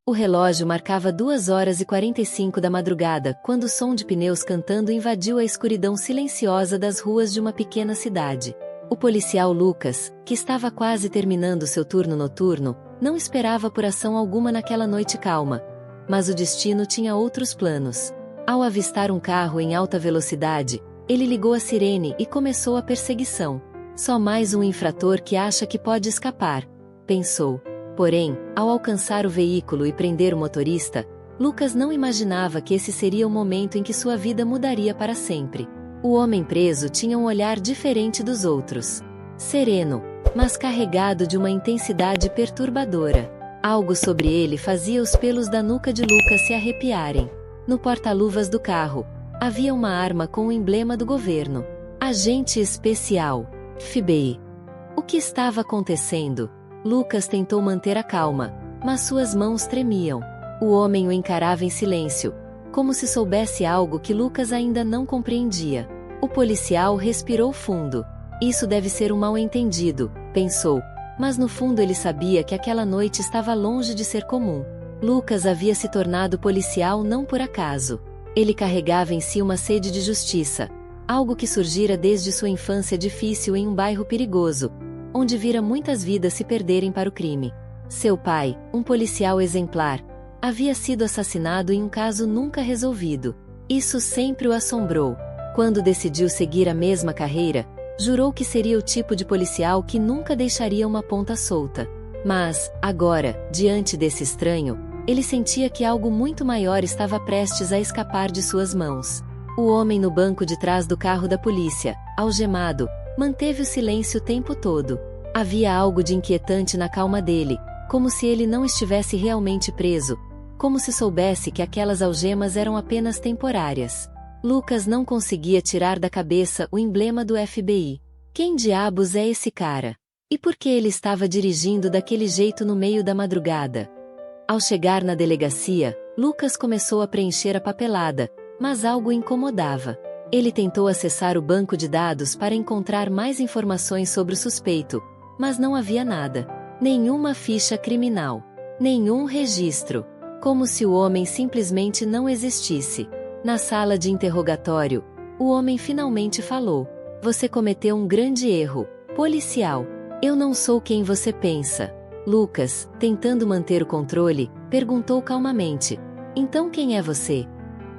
O relógio marcava 2h45 da madrugada, quando o som de pneus cantando invadiu a escuridão silenciosa das ruas de uma pequena cidade. O policial Lucas, que estava quase terminando seu turno noturno, não esperava por ação alguma naquela noite calma. Mas o destino tinha outros planos. Ao avistar um carro em alta velocidade, ele ligou a sirene e começou a perseguição. Só mais um infrator que acha que pode escapar, pensou. Porém, ao alcançar o veículo e prender o motorista, Lucas não imaginava que esse seria o momento em que sua vida mudaria para sempre. O homem preso tinha um olhar diferente dos outros. Sereno, mas carregado de uma intensidade perturbadora. Algo sobre ele fazia os pelos da nuca de Lucas se arrepiarem. No porta-luvas do carro, havia uma arma com o emblema do governo. Agente especial, FBI. O que estava acontecendo? Lucas tentou manter a calma, mas suas mãos tremiam. O homem o encarava em silêncio, como se soubesse algo que Lucas ainda não compreendia. O policial respirou fundo. Isso deve ser um mal-entendido, pensou, mas no fundo ele sabia que aquela noite estava longe de ser comum. Lucas havia se tornado policial não por acaso. Ele carregava em si uma sede de justiça, algo que surgira desde sua infância difícil em um bairro perigoso, onde vira muitas vidas se perderem para o crime. Seu pai, um policial exemplar, havia sido assassinado em um caso nunca resolvido. Isso sempre o assombrou. Quando decidiu seguir a mesma carreira, jurou que seria o tipo de policial que nunca deixaria uma ponta solta. Mas, agora, diante desse estranho, ele sentia que algo muito maior estava prestes a escapar de suas mãos. O homem no banco de trás do carro da polícia, algemado, manteve o silêncio o tempo todo. Havia algo de inquietante na calma dele, como se ele não estivesse realmente preso, como se soubesse que aquelas algemas eram apenas temporárias. Lucas não conseguia tirar da cabeça o emblema do FBI. Quem diabos é esse cara? E por que ele estava dirigindo daquele jeito no meio da madrugada? Ao chegar na delegacia, Lucas começou a preencher a papelada, mas algo o incomodava. Ele tentou acessar o banco de dados para encontrar mais informações sobre o suspeito, mas não havia nada. Nenhuma ficha criminal. Nenhum registro. Como se o homem simplesmente não existisse. Na sala de interrogatório, o homem finalmente falou. Você cometeu um grande erro, policial. Eu não sou quem você pensa. Lucas, tentando manter o controle, perguntou calmamente. Então quem é você?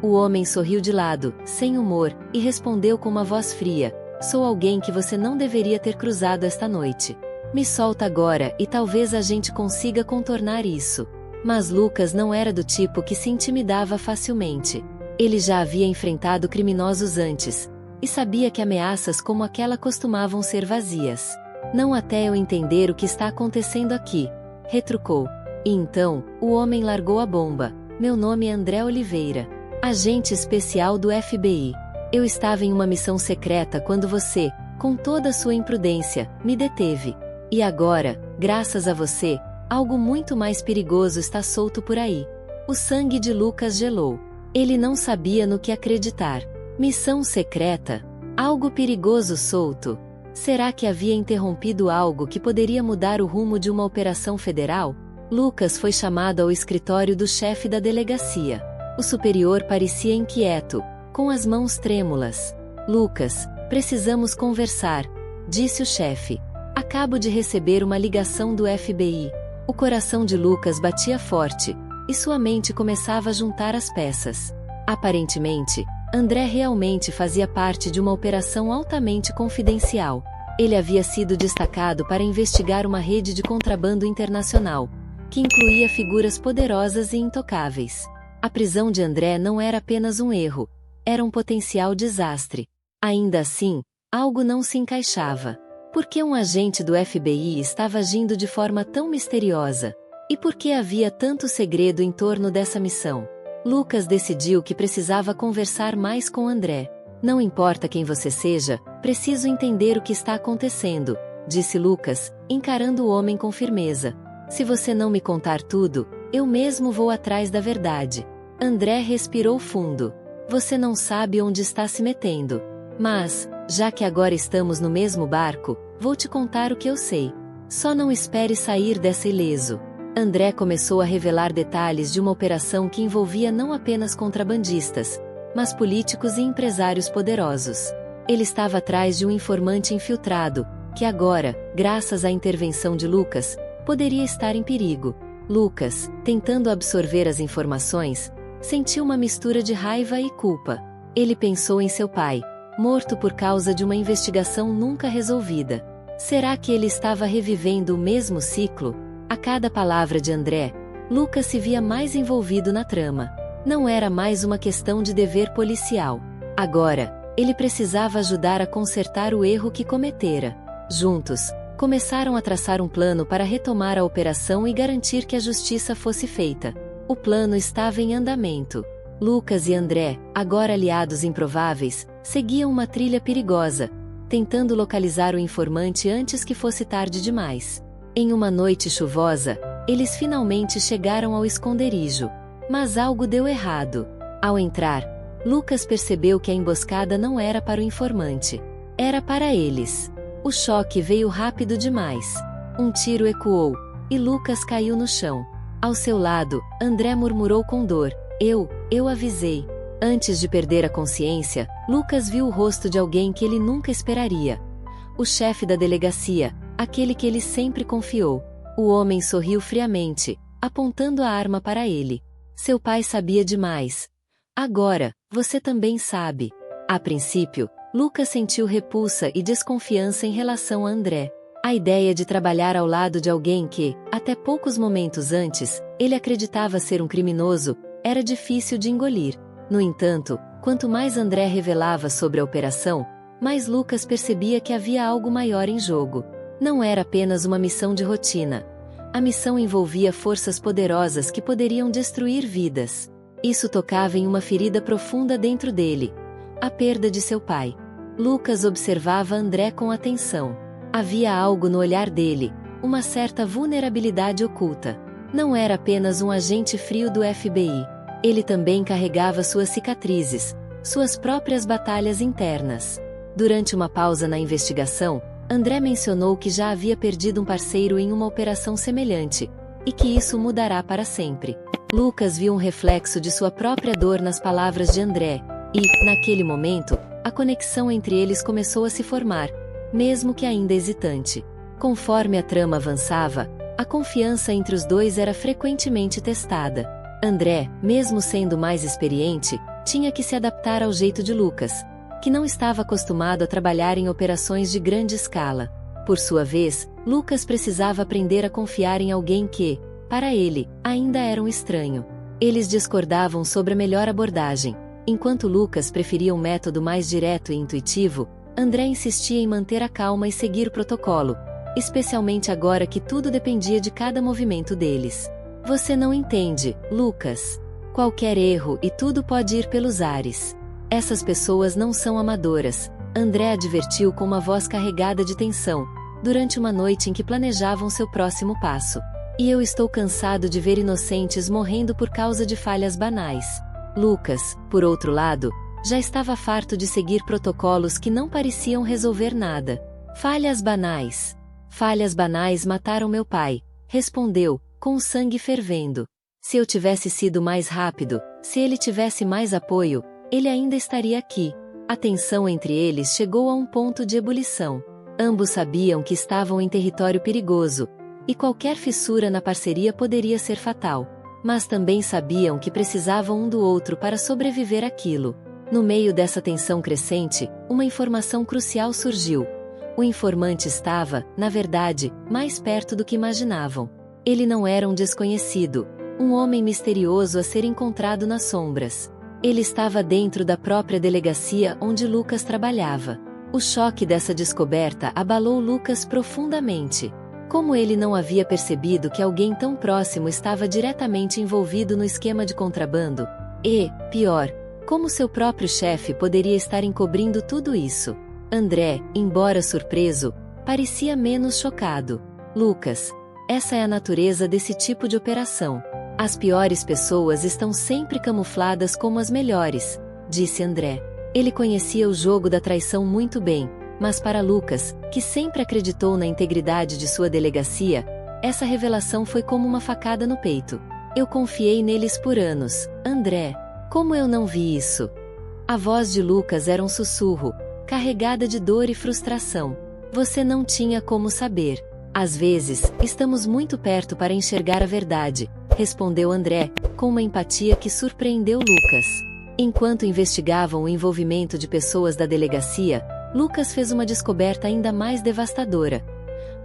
O homem sorriu de lado, sem humor, e respondeu com uma voz fria. Sou alguém que você não deveria ter cruzado esta noite. Me solta agora e talvez a gente consiga contornar isso. Mas Lucas não era do tipo que se intimidava facilmente. Ele já havia enfrentado criminosos antes, e sabia que ameaças como aquela costumavam ser vazias. Não até eu entender o que está acontecendo aqui, retrucou. E então, o homem largou a bomba. Meu nome é André Oliveira, agente especial do FBI. Eu estava em uma missão secreta quando você, com toda a sua imprudência, me deteve. E agora, graças a você, algo muito mais perigoso está solto por aí. O sangue de Lucas gelou. Ele não sabia no que acreditar. Missão secreta? Algo perigoso solto? Será que havia interrompido algo que poderia mudar o rumo de uma operação federal? Lucas foi chamado ao escritório do chefe da delegacia. O superior parecia inquieto, com as mãos trêmulas. Lucas, precisamos conversar, disse o chefe. Acabo de receber uma ligação do FBI. O coração de Lucas batia forte, e sua mente começava a juntar as peças. Aparentemente, André realmente fazia parte de uma operação altamente confidencial. Ele havia sido destacado para investigar uma rede de contrabando internacional, que incluía figuras poderosas e intocáveis. A prisão de André não era apenas um erro, era um potencial desastre. Ainda assim, algo não se encaixava. Por que um agente do FBI estava agindo de forma tão misteriosa? E por que havia tanto segredo em torno dessa missão? Lucas decidiu que precisava conversar mais com André. Não importa quem você seja, preciso entender o que está acontecendo, disse Lucas, encarando o homem com firmeza. Se você não me contar tudo, eu mesmo vou atrás da verdade. André respirou fundo. Você não sabe onde está se metendo. Mas, já que agora estamos no mesmo barco, vou te contar o que eu sei. Só não espere sair dessa ileso. André começou a revelar detalhes de uma operação que envolvia não apenas contrabandistas, mas políticos e empresários poderosos. Ele estava atrás de um informante infiltrado, que agora, graças à intervenção de Lucas, poderia estar em perigo. Lucas, tentando absorver as informações, sentiu uma mistura de raiva e culpa. Ele pensou em seu pai, morto por causa de uma investigação nunca resolvida. Será que ele estava revivendo o mesmo ciclo? A cada palavra de André, Lucas se via mais envolvido na trama. Não era mais uma questão de dever policial. Agora, ele precisava ajudar a consertar o erro que cometera. Juntos, começaram a traçar um plano para retomar a operação e garantir que a justiça fosse feita. O plano estava em andamento. Lucas e André, agora aliados improváveis, seguiam uma trilha perigosa, tentando localizar o informante antes que fosse tarde demais. Em uma noite chuvosa, eles finalmente chegaram ao esconderijo. Mas algo deu errado. Ao entrar, Lucas percebeu que a emboscada não era para o informante. Era para eles. O choque veio rápido demais. Um tiro ecoou, e Lucas caiu no chão. Ao seu lado, André murmurou com dor: Eu avisei. Antes de perder a consciência, Lucas viu o rosto de alguém que ele nunca esperaria. O chefe da delegacia, aquele que ele sempre confiou. O homem sorriu friamente, apontando a arma para ele. Seu pai sabia demais. Agora, você também sabe. A princípio, Lucas sentiu repulsa e desconfiança em relação a André. A ideia de trabalhar ao lado de alguém que, até poucos momentos antes, ele acreditava ser um criminoso, era difícil de engolir. No entanto, quanto mais André revelava sobre a operação, mais Lucas percebia que havia algo maior em jogo. Não era apenas uma missão de rotina. A missão envolvia forças poderosas que poderiam destruir vidas. Isso tocava em uma ferida profunda dentro dele: a perda de seu pai. Lucas observava André com atenção. Havia algo no olhar dele, uma certa vulnerabilidade oculta. Não era apenas um agente frio do FBI. Ele também carregava suas cicatrizes, suas próprias batalhas internas. Durante uma pausa na investigação, André mencionou que já havia perdido um parceiro em uma operação semelhante, e que isso mudará para sempre. Lucas viu um reflexo de sua própria dor nas palavras de André, e, naquele momento, a conexão entre eles começou a se formar, mesmo que ainda hesitante. Conforme a trama avançava, a confiança entre os dois era frequentemente testada. André, mesmo sendo mais experiente, tinha que se adaptar ao jeito de Lucas, que não estava acostumado a trabalhar em operações de grande escala. Por sua vez, Lucas precisava aprender a confiar em alguém que, para ele, ainda era um estranho. Eles discordavam sobre a melhor abordagem. Enquanto Lucas preferia um método mais direto e intuitivo, André insistia em manter a calma e seguir o protocolo, especialmente agora que tudo dependia de cada movimento deles. Você não entende, Lucas. Qualquer erro e tudo pode ir pelos ares. Essas pessoas não são amadoras, André advertiu com uma voz carregada de tensão, durante uma noite em que planejavam seu próximo passo. E eu estou cansado de ver inocentes morrendo por causa de falhas banais. Lucas, por outro lado, já estava farto de seguir protocolos que não pareciam resolver nada. Falhas banais. Falhas banais mataram meu pai, respondeu, com o sangue fervendo. Se eu tivesse sido mais rápido, se ele tivesse mais apoio, ele ainda estaria aqui. A tensão entre eles chegou a um ponto de ebulição. Ambos sabiam que estavam em território perigoso, e qualquer fissura na parceria poderia ser fatal. Mas também sabiam que precisavam um do outro para sobreviver àquilo. No meio dessa tensão crescente, uma informação crucial surgiu. O informante estava, na verdade, mais perto do que imaginavam. Ele não era um desconhecido, um homem misterioso a ser encontrado nas sombras. Ele estava dentro da própria delegacia onde Lucas trabalhava. O choque dessa descoberta abalou Lucas profundamente. Como ele não havia percebido que alguém tão próximo estava diretamente envolvido no esquema de contrabando? E, pior, como seu próprio chefe poderia estar encobrindo tudo isso? André, embora surpreso, parecia menos chocado. Lucas, essa é a natureza desse tipo de operação. As piores pessoas estão sempre camufladas como as melhores, disse André. Ele conhecia o jogo da traição muito bem, mas para Lucas, que sempre acreditou na integridade de sua delegacia, Essa revelação foi como uma facada no peito. Eu confiei neles por anos. André, como eu não vi isso? A voz de Lucas era um sussurro, carregada de dor e frustração. Você não tinha como saber. Às vezes, estamos muito perto para enxergar a verdade, respondeu André, com uma empatia que surpreendeu Lucas. Enquanto investigavam o envolvimento de pessoas da delegacia, Lucas fez uma descoberta ainda mais devastadora.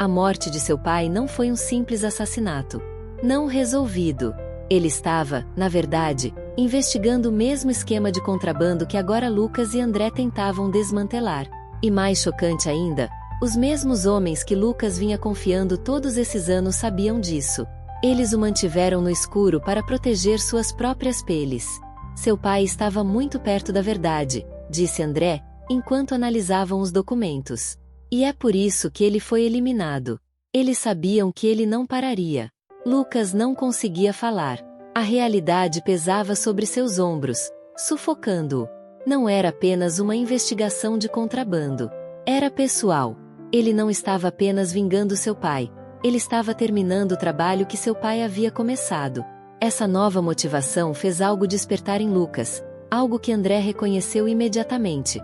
A morte de seu pai não foi um simples assassinato. Não resolvido. Ele estava, na verdade, investigando o mesmo esquema de contrabando que agora Lucas e André tentavam desmantelar. E mais chocante ainda, os mesmos homens que Lucas vinha confiando todos esses anos sabiam disso. Eles o mantiveram no escuro para proteger suas próprias peles. Seu pai estava muito perto da verdade, disse André, enquanto analisavam os documentos. E é por isso que ele foi eliminado. Eles sabiam que ele não pararia. Lucas não conseguia falar. A realidade pesava sobre seus ombros, sufocando-o. Não era apenas uma investigação de contrabando. Era pessoal. Ele não estava apenas vingando seu pai. Ele estava terminando o trabalho que seu pai havia começado. Essa nova motivação fez algo despertar em Lucas, algo que André reconheceu imediatamente.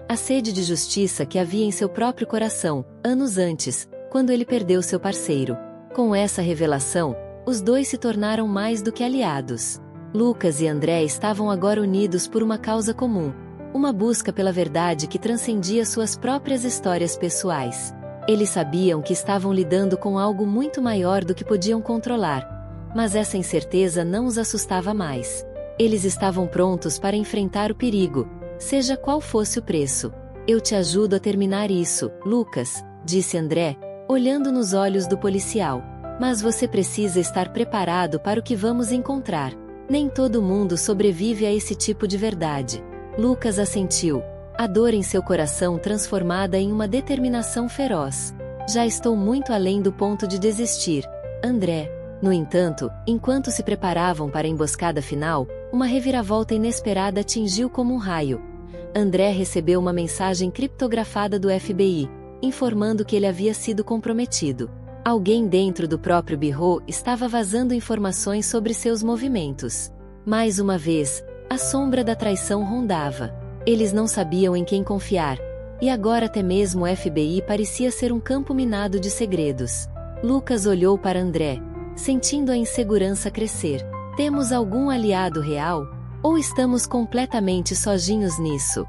A sede de justiça que havia em seu próprio coração, anos antes, quando ele perdeu seu parceiro. Com essa revelação, os dois se tornaram mais do que aliados. Lucas e André estavam agora unidos por uma causa comum, uma busca pela verdade que transcendia suas próprias histórias pessoais. Eles sabiam que estavam lidando com algo muito maior do que podiam controlar, mas essa incerteza não os assustava mais. Eles estavam prontos para enfrentar o perigo, seja qual fosse o preço. Eu te ajudo a terminar isso, Lucas, disse André, olhando nos olhos do policial. Mas você precisa estar preparado para o que vamos encontrar. Nem todo mundo sobrevive a esse tipo de verdade. Lucas assentiu, a dor em seu coração transformada em uma determinação feroz. Já estou muito além do ponto de desistir, André. No entanto, enquanto se preparavam para a emboscada final, uma reviravolta inesperada atingiu como um raio. André recebeu uma mensagem criptografada do FBI, informando que ele havia sido comprometido. Alguém dentro do próprio Bureau estava vazando informações sobre seus movimentos. Mais uma vez, a sombra da traição rondava. Eles não sabiam em quem confiar, e agora até mesmo o FBI parecia ser um campo minado de segredos. Lucas olhou para André, sentindo a insegurança crescer. Temos algum aliado real? Ou estamos completamente sozinhos nisso?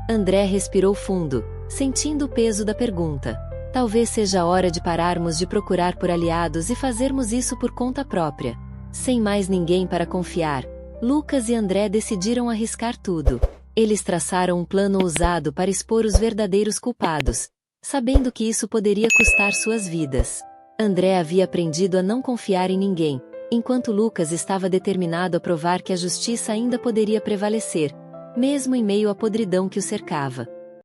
André respirou fundo, sentindo o peso da pergunta. Talvez seja a hora de pararmos de procurar por aliados e fazermos isso por conta própria. Sem mais ninguém para confiar, Lucas e André decidiram arriscar tudo. Eles traçaram um plano ousado para expor os verdadeiros culpados, sabendo que isso poderia custar suas vidas. André havia aprendido a não confiar em ninguém, enquanto Lucas estava determinado a provar que a justiça ainda poderia prevalecer, mesmo em meio à podridão que o cercava.